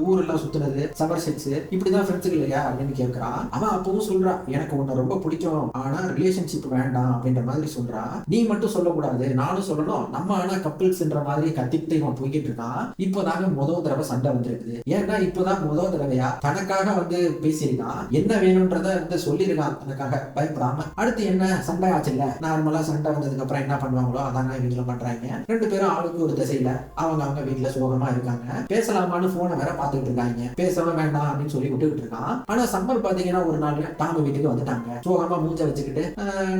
ஊரெல்லாம் சுத்துனது, சவர் செக்ஸ், இப்படிதான் ஃப்ரெண்ட்ஸ் இல்லையா அப்படின்னு கேட்கறான். அவன் அப்பவும் சொல்றான், எனக்கு உன்னை ரொம்ப பிடிக்கும், ஆனா ரிலேஷன்ஷிப் வேண்டாம் அப்படின்ற மாதிரி சொல்றான். நீ மட்டும் சொல்லக்கூடாது, நானும் சொல்லணும், நம்ம ஆனா கப்பிள்ஸ்ன்ற மாதிரி கத்திட்டு இவன் போய்கிட்டு இருக்கான். இப்போதாங்க முதல் தடவை சண்டை வந்திருக்குது. ஏன்னா இப்போதான் முதல் தடவையா தனக்காக வந்து பேசியிருக்கான், என்ன வேணும்ன்றத வந்து சொல்லியிருக்கான் தனக்காக பயப்படாம. அடுத்து என்ன சண்டை ஆச்சு இல்ல, நார்மலா சண்டை வந்ததுக்கு அப்புறம் என்ன பண்ணுவாங்களோ அதாங்க இவங்க பண்றாங்க. 2 பேரும் ஆளுக்கு ஒரு திசையில அவங்க வீட்டுல சோகமா இருக்காங்க. பேசலாமான்னு போனை வேற பாத்துக்கிட்டு இருக்காங்க. பேசவே வேண்டாம் அப்படின்னு சொல்லி விட்டுக்கிட்டு இருக்கான். ஆனா சம்மர் பாத்தீங்கன்னா ஒரு நாள் டாம வீட்டுக்கு வந்துட்டாங்க. சோகமா மூஞ்ச வச்சுக்கிட்டு,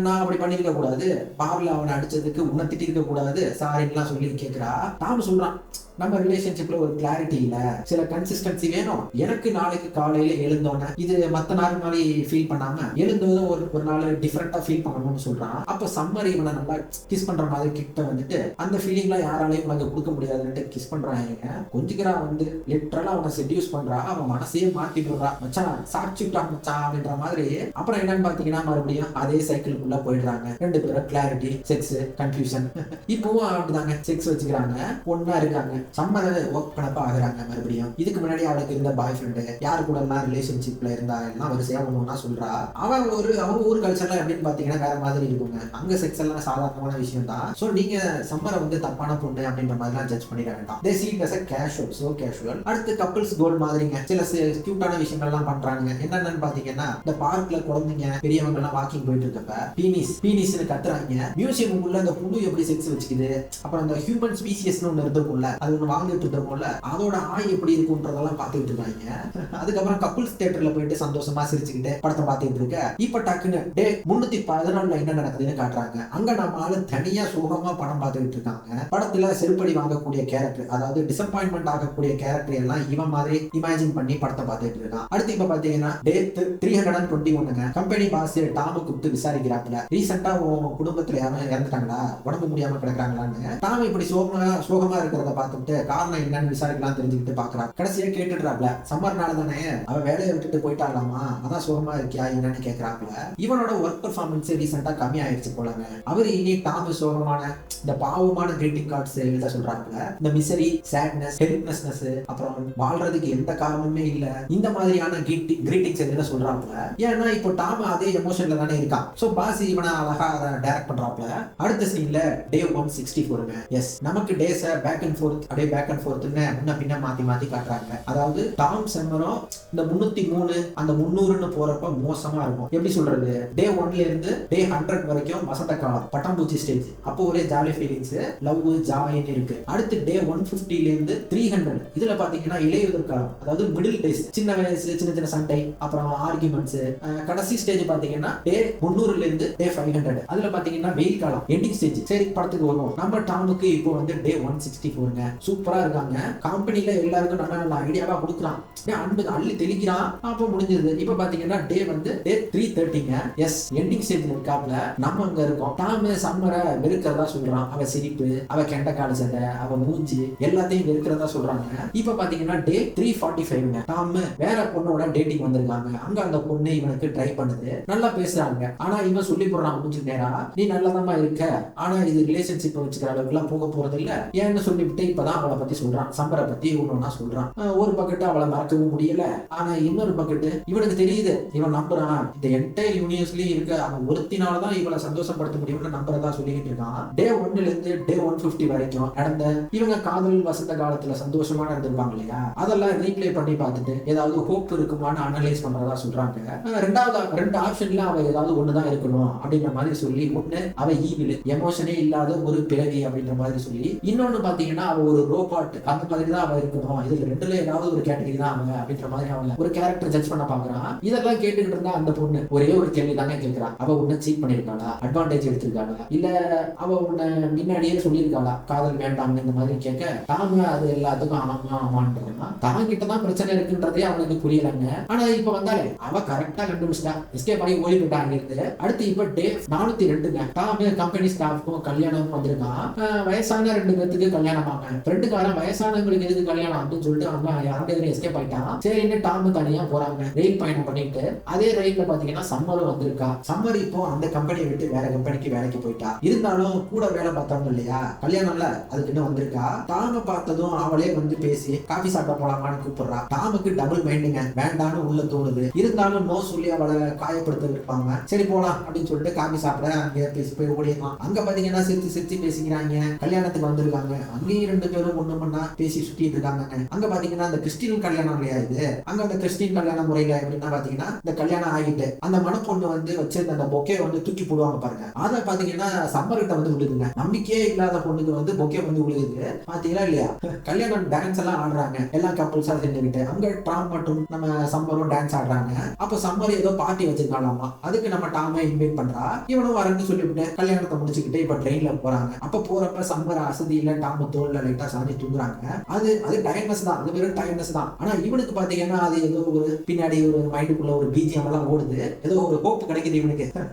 நான் அப்படி பண்ணிருக்க கூடாது, பார்ல அவனை அடிச்சதுக்கு உன்னை திட்டிருக்க கூடாது, சாரின்லாம் சொல்லி கேட்கிறா. டாம் சொல்றான், நம்ம ரிலேஷன்ஷிப்ல ஒரு கிளாரிட்டி இல்ல, சில கன்சிஸ்டன்சி வேணும். எனக்கு நாளைக்கு காலையில எழுந்தோன்னே இது மத்த நாள் மாதிரி ஃபீல் பண்ணாம எழுந்ததும் ஒரு நாள் டிஃபரெண்டா ஃபீல் பண்ணணும்னு சொல்றான். அப்ப சம்மர் இவனை நல்லா கிஸ் பண்ற மாதிரி கிட்ட வந்துட்டு அந்த ஃபீலிங்லாம் யாராலையும் உனக்கு கொடுக்க முடியாதுன்னு கிஸ் பண்றாங்க. கொஞ்சிக்கிறா வந்து லிட்டரலா அவனை செட்யூஸ் பண்றா. அவன் மனசையே மாத்தி விடுறா. மச்சான் சாப்பிச்சுட்டா மச்சான் அப்படின்ற மாதிரி. அப்புறம் என்னன்னு பாத்தீங்கன்னா மறுபடியும் அதே சைக்கிளுக்குள்ள போயிடுறாங்க. ரெண்டு பேரும் கிளாரிட்டி, செக்ஸ், கன்ஃபியூஷன். இப்பவும் அப்படிதாங்க செக்ஸ் வச்சுக்கிறாங்க, ஒன்னா இருக்காங்க. சம்மர் ஒர்க் பண்ணப்ப ஆகுறாங்க. மறுபடியும் இதுக்கு முன்னாடி அவளுக்கு இருந்த பாய் ஃப்ரெண்டு யாரு கூட எல்லாம் ரிலேஷன்ஷிப்ல இருந்தா எல்லாம் வரிசையா ஒண்ணு சொல்றா. அவங்க ஊர் கல்ச்சர்லாம் எப்படின்னு பாத்தீங்கன்னா வேற மாதிரி இருக்குங்க. அங்க செக்ஸ் எல்லாம் சாதாரணமான விஷயம் தான். சோ நீங்க சம்மரை வந்து தப்பான பொண்ணு அப்படின்ற மாதிரி எல்லாம் ஜட்ஜ் பண்ணிட வேண்டாம். They see it as a casual, so casual. அடுத்து கப்பிள்ஸ் கோல் மாதிரிங்க சில கியூட்டான விஷயங்கள் எல்லாம் பண்றாங்க. என்னன்னு பாத்தீங்கன்னா இந்த பார்க்ல குழந்தைங்க பெரியவங்க எல்லாம் வாக்கிங் போயிட்டு இருக்கப்ப பீனிஸ்னு கத்துறாங்க. மியூசியமுக்குள்ள அந்த புழு எப்படி செக்ஸ் வச்சுக்குது, அப்புறம் அந்த ஹியூமன் ஸ்பீசியஸ்னு ஒண்ணு இருக்கும்ல, அது ஒண்ணு வாழ்ந்துட்டு இருக்கோம்ல, அதோட ஆய் எப்படி இருக்கும்ன்றதெல்லாம் பாத்துட்டு இருக்காங்க. அதுக்கப்புறம் கப்பிள்ஸ் தியேட்டர்ல போயிட்டு சந்தோஷமா சிரிச்சுக்கிட்டு படத்தை பார்த்துட்டு இருக்க இப்ப டக்குன்னு டே 314 என்ன நடக்குதுன்னு காட்டுறாங்க. அங்க நம்ம ஆளு தனியா சோகமா படம் பார்த்துக்கிட்டு இருக்காங்க. படத்துல செருப்படி வாங்கக்கூடிய கேரக்டர், அதாவது டிசப்பாயின்மெண்ட் ஆகக்கூடிய கேரக்டர் எல்லாம் இவன் மாதிரி இமேஜின் பண்ணி படத்தை பார்த்துட்டு இருக்கான். அடுத்து இப்ப பாத்தீங்கன்னா டே 321ங்க கம்பெனி பாஸ் டாம கூப்பிட்டு விசாரிக்கிறாப்புல, ரீசெண்டா உன் குடும்பத்துல யாரும் இறந்துட்டாங்களா, உடம்பு முடியாம கிடக்குறாங்களான்னு. டாம இப்படி சோகமா இருக்கிறத பார்த்துட்டு காரணம் என்னன்னு விசாரிக்கலாம் தெரிஞ்சுக்கிட்டு பாக்குறான். கடைசியா கேட்டுடுறாப்ல, சம்மர்னால தானே அவ வேலையை விட்டுட்டு போயிட்டாலாமா, அதான் சோகமா இருக்கியா என்னன்னு கேட்கறாப்புல. இவனோட ஒர்க் பெர்ஃபார்மன்ஸ் ரீசெண்டா கம்மி ஆயிடுச்சு போலங்க. அவர் இனி டாம் சோகமான இந்த பாவமான கிரீட்டிங் கார்ட்ஸ் எழுத சொல்றாப்புல. இந்த மிசரி, சேட்னஸ், ஹெல்ப்லெஸ்னஸ், அப்புறம் வாழ்றதுக்கு எந்த காரணமே இல்ல, இந்த மாதிரியான கிரீட்டிங்ஸ் எழுத சொல்றாப்புல. ஏன்னா இப்போ டாம் அதே எமோஷன்ல தானே இருக்கான். சோ பாஸ் இவனை அழகா டைரக்ட் பண்றாப்புல. அடுத்த சீன்ல டே 164ங்க. எஸ், நமக்கு டேஸ பேக் அண்ட் ஃபோர்த் அப்படியே பேக் அண்ட் ஃபோர்த்னு முன்ன பின்ன மாத்தி காட்டுறாங்க. அதாவது டாம் சம்மரும் இந்த 303 அந்த 300ன்னு போறப்ப மோசமா இருக்கும். எப்படி சொல்றது, டே 1ல இருந்து டே 100 வரைக்கும் வசந்த காலம், பட்டாம்பூச்சி ஸ்டேஜ். அப்போ ஒரே ஜாலி ஃபீலிங்ஸ், லவ், ஜாய்னு இருக்கு. அடுத்து டே 150ல இருந்து 300 இதுல பாத்தீங்கன்னா இளையுதிர் காலம், அதாவது மிடில் டேஸ், சின்ன வயசு, சின்ன சின்ன சண்டை, அப்புறம் ஆர்குமெண்ட்ஸ். கடைசி ஸ்டேஜ் பாத்தீங்கன்னா டே 300ல இருந்து டே 500 அதுல பாத்தீங்கன்னா வெயில் காலம், எண்டிங் ஸ்டேஜ். சரி படத்துக்கு வருவோம். நம்ம டாமுக்கு இப்போ வந்து டே 164ங்க. சூப்பரா இருக்காங்க. கம்பெனில எல்லாருக்கும் நல்ல நல்ல ஐடியாவா கொடுக்குறான், அன்பு அள்ளி தெளிக்கிறான். அப்போ முடிஞ்சது. இப்ப பாத்தீங்கன்னா டே வந்து டே 330ங்க. எஸ், எண்டிங் ஸ்டேஜ்ல இருக்காப்ல. நம்ம அங்க இருக்கோம். டாம சம்மரை வெறுக்கிறதா சொல்றான். அவ சிரிப்பு, அவ கெண்ட கால சட்டை, அவ மூஞ்சி எல்லாத்தையும் வெறுக்கிறதா சொல்றாங்க. இப்ப பாத்தீங்கன்னா டே 345ங்க. டாம் வேற பொண்ணோட டேட்டிங் வந்திருக்காங்க. அங்க அந்த பொண்ணு இவனுக்கு ட்ரை பண்ணுது, நல்லா பேசுறாங்க. ஆனா இவன் சொல்லி போடுறான் மூஞ்சி நேரா, நீ நல்லதாமா இருக்க, ஆனா இது ரிலேஷன்ஷிப் வச்சுக்கிற அளவுக்கு எல்லாம் போக போறது இல்ல ஏன்னு சொல்லிவிட்டு இப்பதான் அவளை பத்தி சொல்றான், சம்பரை பத்தி ஒண்ணு சொல்றான். ஒரு பக்கெட்டு அவளை மறக்கவும் முடியல, ஆனா இன்னொரு பக்கெட்டு இவனுக்கு தெரியுது, இவன் நம்புறான் இந்த என்டையர் யூனிவர்ஸ்லயும் இருக்க அவன் ஒருத்தினாலதான் இவளை சந்தோஷப்படுத்த முடியும்னு நம்புறதா சொல்லிக்கிட்டு இருக்கான். டே 1ல இருந்து டே 150 வரைக்கும் நடந்த இவங்க காதல் வசந்த காலத்துல சந்தோஷமா நடந்திருப்பாங்க இல்லையா, அதெல்லாம் ரீப்ளே பண்ணி பார்த்துட்டு ஏதாவது ஹோப் இருக்குமான்னு அனலைஸ் பண்றதா சொல்றாங்க. ரெண்டு ஆப்ஷன்ல அவ ஏதாவது ஒண்ணுதான் இருக்கணும் அப்படின்ற மாதிரி சொல்லி, ஒண்ணு அவ ஈவில், எமோஷனே இல்லாத ஒரு பிறவி அப்படின்ற மாதிரி சொல்லி, இன்னொன்னு பாத்தீங்கன்னா அவ ஒரு ரோபாட், அந்த மாதிரி தான் அவ இருக்கணும், இதுல ரெண்டுல ஏதாவது ஒரு கேட்டகரி தான் அவ அப்படின்ற மாதிரி அவளை ஒரு கேரக்டர் ஜட்ஜ் பண்ண பாக்குறான். இதெல்லாம் கேட்டுக்கிட்டு இருந்தா அந்த பொண்ணு ஒரே ஒரு கேள்வி தானே கேட்கிறான், அவ உன்னை சீட் பண்ணிருக்காளா, அட்வான்டேஜ் எடுத்திருக்காளா, இல்ல அவ உன்னை முன்னாடியே சொல்லியிருக்காளா காதல் வேண்டாம்னு இந்த மாதிரி கேட்க, டாம அது எல்லாத்துக்கும் ஆமான்றான். தான் கிட்டதான் பிரச்சனை இருக்குன்றதே அவனுக்கு புரியலங்க. ஆனா இப்ப வந்தாலே அவ கரெக்டா கண்டுபிடிச்சா, எஸ்கேப் பண்ணி ஓடி போயிட்டாங்க இருந்து. அடுத்து இப்ப டே 402ங்க. டாம் கம்பெனி ஸ்டாஃப்க்கும் கல்யாணம் வந்திருக்கான். வயசான 2 பேருக்கு கல்யாணம் ஆக, ஃப்ரெண்டுக்காரன் வயசானவங்களுக்கு எதுக்கு கல்யாணம் அப்படின்னு சொல்லிட்டு அவன் யாருடைய எஸ்கேப் ஆயிட்டான். சரின்னு டாம் தனியா போறாங்க ரயில் பயணம் பண்ணிட்டு. அதே ரயில்ல பாத்தீங்கன்னா சம்மரும் வந்திருக்கா. சம்மர் இப்போ அந்த கம்பெனியை விட்டு வேற கம்பெனிக்கு வேலைக்கு போயிட்டா. இருந்தாலும் கூட வேலை பார்த்தவங்க இல்லையா, கல்யாணம்ல அதுக்கு இன்னும் வந்திருக்கா. டாம பார்த்ததும் அவளே வந்து பேசி காஃபி சாப்பிட போலாமான்னு கூப்பிடுறா. டாமுக்கு டபுள் மைண்டுங்க, வேண்டான்னு உள்ள தோணுது. இருந்தாலும் நோ சொல்லி அவளை காயப்படுத்த இருப்பாங்க. சரி போலாம் அப்படின்னு சொல்லிட்டு காஃபி சாப்பிட அங்கே பேசி போய் ஓடிடலாம். அங்க பாத்தீங்கன்னா சிரிச்சு பேசிக்கிறாங்க. கல்யாணத்துக்கு வந்திருக்காங்க. அங்கேயும் 2 பேரும் ஒண்ணு மண்ணா பேசி சுத்திட்டு இருக்காங்க. அங்க பாத்தீங்கன்னா அந்த கிறிஸ்டின் கல்யாணம் இல்லையா இது, அங்க அந்த கிறிஸ்டின் கல்யாண முறையில எப்படின்னா பாத்தீங்கன்னா இந்த கல்யாணம் ஆகிட்டு அந்த மணப்பொண்ணு வந்து வச்சிருந்த அந்த பொக்கே வந்து தூக்கி போடுவாங்க பாருங்க. அதை பாத்தீங்கன்னா சம்மர்கிட்ட வந்து விழுதுங்க. நம்பிக்கையே இல்லாத பொண்ணுக்கு வந்து பொக்கே வந்து விழுகுது. பாத்தீங்களா இல்லையா, கல்யாணம் டான்ஸ் எல்லாம் ஆடுறாங்க எல்லா கப்பல்ஸா செஞ்சுக்கிட்டு. அங்க டாம் மற்றும் நம்ம சம்மரும் டான்ஸ் ஆடுறாங்க. அப்ப சம்மர் ஏதோ பார்ட்டி வச்சிருக்காங்களாமா, அதுக்கு நம்ம டாமை இன்வைட் பண்றா. இவனும் வரேன்னு சொல்லிவிட்டு கல்யாணத்தை முடிச்சுக்கிட்டு இப்ப ட்ரெயின்ல போறாங்க. அப்ப போறப்ப சம்மர் அசதியில டாம தோல்ல லைட்டா சாஞ்சி தூங்குறாங்க. அது அது டயர்னஸ் தான், அது வெறும் டயர்னஸ் தான். ஆனா இவனுக்கு பாத்தீங்கன்னா அது ஏதோ ஒரு பின்னாடி ஒரு மைண்டுக்குள்ள ஒரு பிஜிஎம் எல்லாம் ஓடுது, ஏதோ ஒரு ஹோப் கிடைக்குது இவனுக்கு.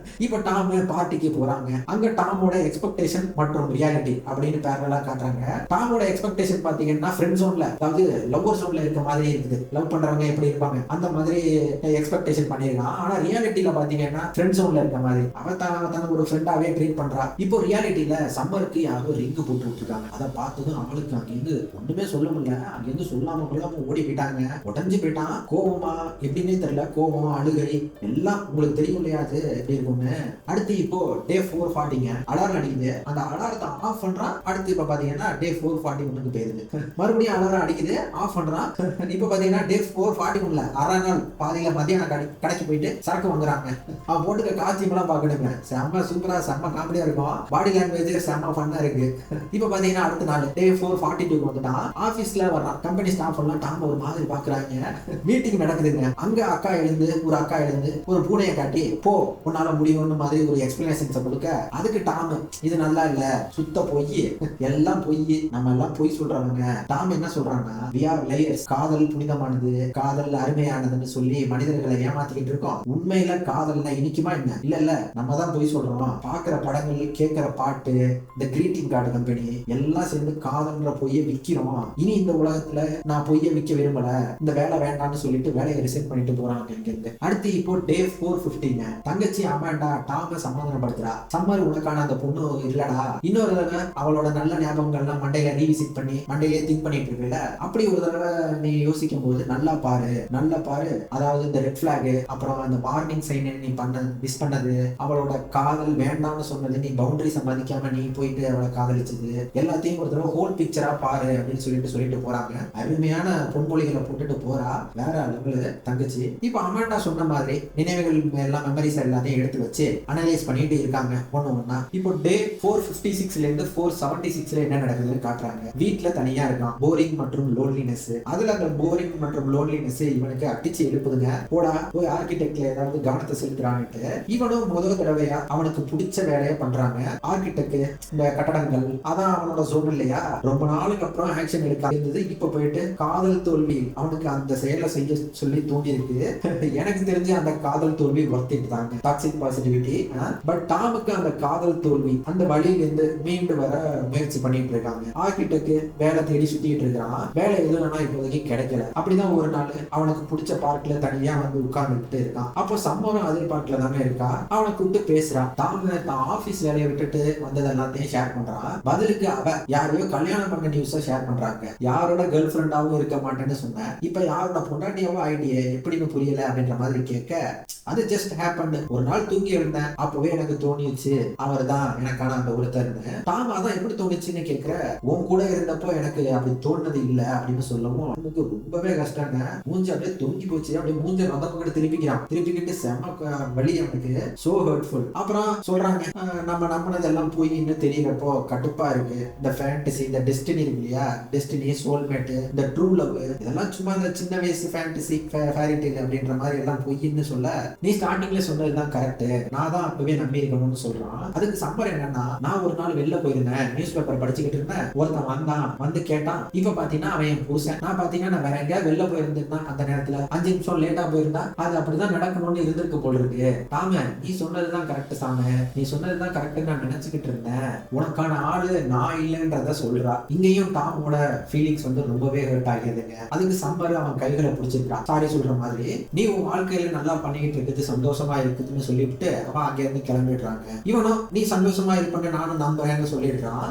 இப்ப டாம் பார்ட்டிக்கு போறாங்க. அங்க டாமோட எக்ஸ்பெக்டேஷன் மற்றும் ரியாலிட்டி அப்படின்னு பேரலா காட்டுறாங்க. டாமோட எக்ஸ்பெக்டேஷன் பாத்தீங்கன்னா ஃப்ரெண்ட் ஜோன்ல, அதாவது லவ்வர் ஜோன்ல இருக்க மாதிரி இருக்குது. லவ் பண்றவங்க எப்படி இருப்பாங்க அந்த மாதிரி எக்ஸ்பெக்டேஷன் பண்ணிருக்கான். ஆனா ரியாலிட்டியில பாத்தீங்கன்னா ஃப்ரெண்ட் ஜோன்ல இருக்க மாதிரி அவன் தனக்கு ஒரு ஃப்ரெண்டாவே ட்ரீட் பண்றா. இப்போ ரியாலிட்டியில சம்மருக்கு யாரோ ரிங்கு போட்டு விட்டுருக்காங்க. அதை பார்த்ததும் அவளுக்கு அங்கிருந்து ஒண்ணுமே சொல்ல முடியல. அங்கிருந்து சொல்லாம கொள்ளாம ஓடி போயிட்டாங்க. உடஞ்சு போயிட்டான். கோபமா எப்படின்னே தெரியல, கோபம் அழுகை எல்லாம் உங்களுக்கு தெரியும் இல்லையா அது எப்படி இருக்கும்னு. அடுத்து இப்போ டே 440 அலாரம் அடிக்குது. அந்த அலாரத்தை ஆஃப் பண்றான். அடுத்து இப்ப பாத்தீங்கன்னா டே 441 போயிருது. மறுபடியும் அலாரம் அடிக்குது, ஆஃப் பண்றான். இப்ப பாத்தீங்கன்னா டே 441 அரை நாள் பாதியில மத்தியானம் கடைக்கு போயிட்டு சரக்கு வாங்குறாங்க. அவன் போட்டுக்க காட்சி எல்லாம் பாக்கணுங்க. செம்ம சூப்பரா செம்ம காமெடியா இருக்கும். பாடி லாங்குவேஜ் செம்ம ஃபன்னா இருக்கு. இப்ப பாத்தீங்கன்னா அடுத்த நாள் டே 442 வந்துட்டான். ஆபீஸ்ல வர்றான். கம்பெனி ஸ்டாஃப் எல்லாம் டாம் ஒரு மாதிரி பாக்குறாங்க. மீட்டிங் நடக்குதுங்க. அங்க ஒரு அக்கா எழுந்து ஒரு பூனையை காட்டி போ உன்னால முடியும்னு மாதிரி ஒரு எக்ஸ்பிளனேஷன்ஸ் கொடுக்க, அதுக்கு டாம் இது நல்லா இல்ல, சுத்த பொய், எல்லாம் பொய், நம்ம எல்லாம் பொய் சொல்றவங்க. டாம் என்ன சொல்றாங்கன்னா we are liars, காதல் புனிதமானது, காதல் அருமையானதுன்னு சொல்லி மனிதர்களை ஏமாத்திக்கிட்டு இருக்கோம். உண்மையில காதல்னா இனிக்குமா என்ன? இல்ல நம்ம தான் பொய் சொல்றோம். பாக்குற படங்கள், கேட்கிற பாட்டு, இந்த கிரீட்டிங் கார்டு கம்பெனி எல்லாம் சேர்ந்து காதல்ன்ற பொய்யை விக்கிறோம். இனி இந்த உலகத்துல நான் பொய்யை விற்க விரும்பல, இந்த வேலை வேண்டாம்னு சொல்லிட்டு வேலையை ரிசைன் பண்ணிட்டு போறாங்க இங்கிருந்து. அடுத்து இப்போ டே 450 தங்கச்சி அமாண்டா டாம சமாதானப்படுத்துறா. சம்மர் உனக்கான அந்த பொண்ணு இல்லடா, இன்னொரு தடவை அவளோட நல்ல ஞாபகங்கள்லாம் மண்டையில ரீவிசிட் பண்ணி மண்டையிலே திங்க் பண்ணிட்டு இருக்கல, அப்படி ஒரு தடவை நீ யோசிக்கும் போது நல்லா பாரு, அதாவது இந்த ரெட் பிளாக், அப்புறம் அந்த வார்னிங் சைன் நீ மிஸ் பண்ணது, அவளோட காதல் வேண்டாம்னு சொன்னது, நீ பவுண்டரிஸை மதிக்காம நீ போயிட்டு அவளை காதலிச்சது, எல்லாத்தையும் ஒரு தடவை ஹோல் பிக்சரா பாரு அப்படின்னு சொல்லிட்டு போறாங்க. அருமையான பொன்மொழிகளை போட்டுட்டு போறா. வேற லெவலு தங்கச்சி. இப்ப அமாண்டா சொன்ன மாதிரி நினைவுகள் எல்லாம், மெமரிஸ் எல்லாத்தையும் எடுத்து வச்சு அனலைஸ் பண்ணிட்டு இருக்காங்க ஒண்ணா. இப்போ டே 456 இருந்து 476 என்ன நடக்குதுன்னு காட்டுறாங்க. வீட்டுல தனியா இருக்கான். போரிங் மற்றும் லோன்லினஸ். அதுல அந்த போரிங் மற்றும் லோன்லினஸ் இவனுக்கு அடிச்சு எழுப்புதுங்க. போடா போய் ஆர்கிடெக்ட்ல ஏதாவது கவனத்தை செலுத்துறான்ட்டு இவனும் முதல் தடவையா அவனுக்கு பிடிச்ச வேலையை பண்றாங்க. ஆர்கிடெக்ட், இந்த கட்டடங்கள், அதான் அவனோட ஜோன் இல்லையா. ரொம்ப நாளுக்கு அப்புறம் ஆக்ஷன் எடுக்க இருந்தது. இப்ப போயிட்டு காதல் தோல்வி அவனுக்கு அந்த செயலை செய்ய சொல்லி தோண்டி இருக்கு. எனக்கு தெரிஞ்சு அந்த காதல் தோல்வி வர்த்திட்டு தாங்க, டாக்ஸிக் பாசிட்டிவிட்டி. பட் டாமுக்கு அந்த காதல் தோல்வி அந்த வழியிலிருந்து மீண்டு வர முயற்சி பண்ணிட்டு இருக்காங்க. ஆர்கிடெக்ட் வேலை தேடி சுத்திட்டு இருக்கான். வேலை எதுனா இப்போதைக்கு கிடைக்கல. அப்படிதான் ஒரு நாள் அவனுக்கு பிடிச்ச பார்க்ல தனியா வந்து உட்கார்ந்துட்டு இருக்கான். அப்போ சம்மரும் அதே பார்க்ல தானே இருக்கா. அவனை கூப்பிட்டு பேசுறான். தான் ஆபீஸ் வேலையை விட்டுட்டு வந்தது எல்லாத்தையும் ஷேர் பண்றான். பதிலுக்கு அவ யாரையோ கல்யாணம் பண்ண நியூஸ ஷேர் பண்றாங்க. யாரோட கேர்ள் ஃப்ரெண்டாவும் இருக்க மாட்டேன்னு சொன்னேன், இப்ப யாரோட பொண்டாட்டியாவும் ஐடியா எப்படின்னு புரியல அப்படின்ற மாதிரி கேட்க, அது ஜஸ்ட் ஹேப்பன். ஒரு நாள் தூங்கி இருந்தேன், அப்பவே எனக்கு தோணிச்சு அவர் தான் எனக்கான அந்த ஒருத்தர்னு. டாம் அதான் எப்படி தோணுச்சுன்னு கேட்கிற, உன் கூட இருந்தப்போ எனக்கு அப்படி தோணுது இல்ல அப்படின்னு சொல்லவும் அவனுக்கு ரொம்பவே கஷ்டங்க. மூஞ்சி அப்படியே தொங்கி போச்சு. அப்படியே மூஞ்ச அந்த பக்கம் திருப்பிக்கிட்டு செம வலி அவனுக்கு. So hurtful. அப்புறம் சொல்றாங்க, நம்ம நம்பினதெல்லாம் போய் இன்னும் தெரியறப்போ கடுப்பா இருக்கு. இந்த ஃபேண்டசி, இந்த டெஸ்டினி இருக்கு இல்லையா, டெஸ்டினி, சோல்மேட், இந்த ட்ரூ லவ், இதெல்லாம் சும்மா இந்த சின்ன வயசு ஃபேண்டசி, ஃபேரி டேல் அப்படின்ற மாதிரி எல்லாம் பொய்ன்னு சொல்ல, நீ ஸ்டார்டிங்ல சொன்னதுதான் கரெக்ட், நான் தான் அப்பவே நம்பி இருக்கணும்னு சொல்றான். அதுக்கு சம்பர் என்னன்னா, நான் ஒரு நாள் வெளில போயிருந்தேன், நியூஸ் பேப்பர் படிச்சுக்கிட்டு இருந்தேன், ஒருத்தன் வந்து கேட்டான், இப்ப பாத்தீங்கன்னா அவன் என் புருஷன். நான் பாத்தீங்கன்னா நான் வேற எங்கேயாவது வெளில போயிருந்தேன்னா அந்த நேரத்துல 5 நிமிஷம் லேட்டா போயிருந்தா அது அப்படிதான் நடக்கணும்னு இருந்திருக்கு போல இருக்கு. தாம நீ சொன்னதுதான் கரெக்ட் சாம, நீ சொன்னதுதான் கரெக்ட் நான் நினைச்சுக்கிட்டு இருந்தேன், உனக்கான ஆளு நான் இல்லைன்றத சொல்றா. இங்கேயும் டாமோட ஃபீலிங்ஸ் வந்து ரொம்பவே ஹர்ட் ஆகிடுதுங்க. அதுக்கு சம்பர் அவன் கைகளை பிடிச்சிருக்கான். சாரி சொல்ற மாதிரி, நீ உன் வாழ்க்கையில நல்லா பண்ணிக்கிட்டு இருக்குது, சந்தோஷமா இருக்குதுன்னு சொல்லிவிட்டு அவன் அங்க இருந்து கிளம்பிடுறாங்க. இவனும் நீ சந்தோஷமா இருப்பேன்னு நானும் நம்புறேன்னு சொல்லிடுறான்.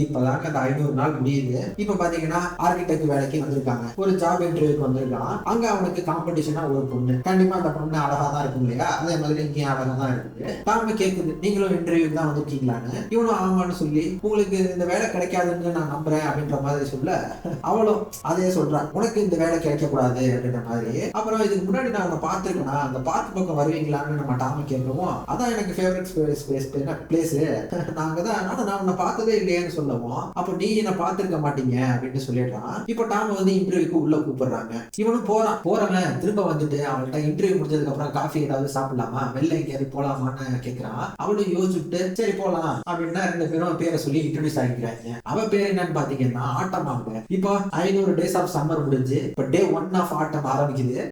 இப்பதாங்க அந்த 500 நாள் முடியுது. இப்ப பாத்தீங்கன்னா ஆர்கிடெக்ட் வேலைக்கு வந்திருக்காங்க. ஒரு ஜாப் இன்டர்வியூக்கு வந்திருக்கான். அங்க அவனுக்கு காம்படிஷனா ஒரு பொண்ணு. கண்டிப்பா அந்த பொண்ணு அழகா தான் இருக்கும் இல்லையா, அதே மாதிரி இங்கேயும் அழகா தான் இருக்குது. தாம கேக்குது, நீங்களும் இன்டர்வியூக்கு தான் வந்திருக்கீங்களான்னு. இவனும் ஆமான்னு சொல்லி, உங்களுக்கு இந்த வேலை கிடைக்காதுன்னு நான் நம்புறேன் அப்படின்ற மாதிரி சொல்ல, அவளும் அதே சொல்றான், உனக்கு இந்த வேலை கிடைக்க கூடாது அப்படின்ற மாதிரி. அப்புறம் இதுக்கு முன்னாடி நான் அவனை பார்த்திருக்கேனா, அந்த பார்க் நார்த் பக்கம் வருவீங்களான்னு நம்ம டாம கேட்கவும், அதான் எனக்கு ஃபேவரட் பிளேஸ் நாங்க தான், ஆனா நான் உன்னை பார்த்ததே இல்லையேன்னு சொல்லவும், அப்போ நீ என்ன பார்த்திருக்க மாட்டீங்க அப்படின்னு சொல்லிடுறான். இப்போ டாம வந்து இன்டர்வியூக்கு உள்ள கூப்பிடுறாங்க. இவனும் போறவன் திரும்ப வந்துட்டு அவள்கிட்ட இன்டர்வியூ முடிஞ்சதுக்கு அப்புறம் காஃபி ஏதாவது சாப்பிடலாமா, வெளில எங்கேயாவது போலாமான்னு கேட்கறான். அவளும் யோசிச்சுட்டு சரி போலாம் அப்படின்னா 2 பேரும் பேரை சொல்லி இன்ட்ரோடியூஸ் ஆகிக்கிறாங்க. அவ பேர் என்னன்னு பாத்தீங்கன்னா ஆட்டமாங்க. இப்போ 500 டேஸ் ஆஃப் சம்மர் முடிஞ்சு இப்போ டே 1 ஆஃப் ஆட்டம் ஆரம்பிக்குது.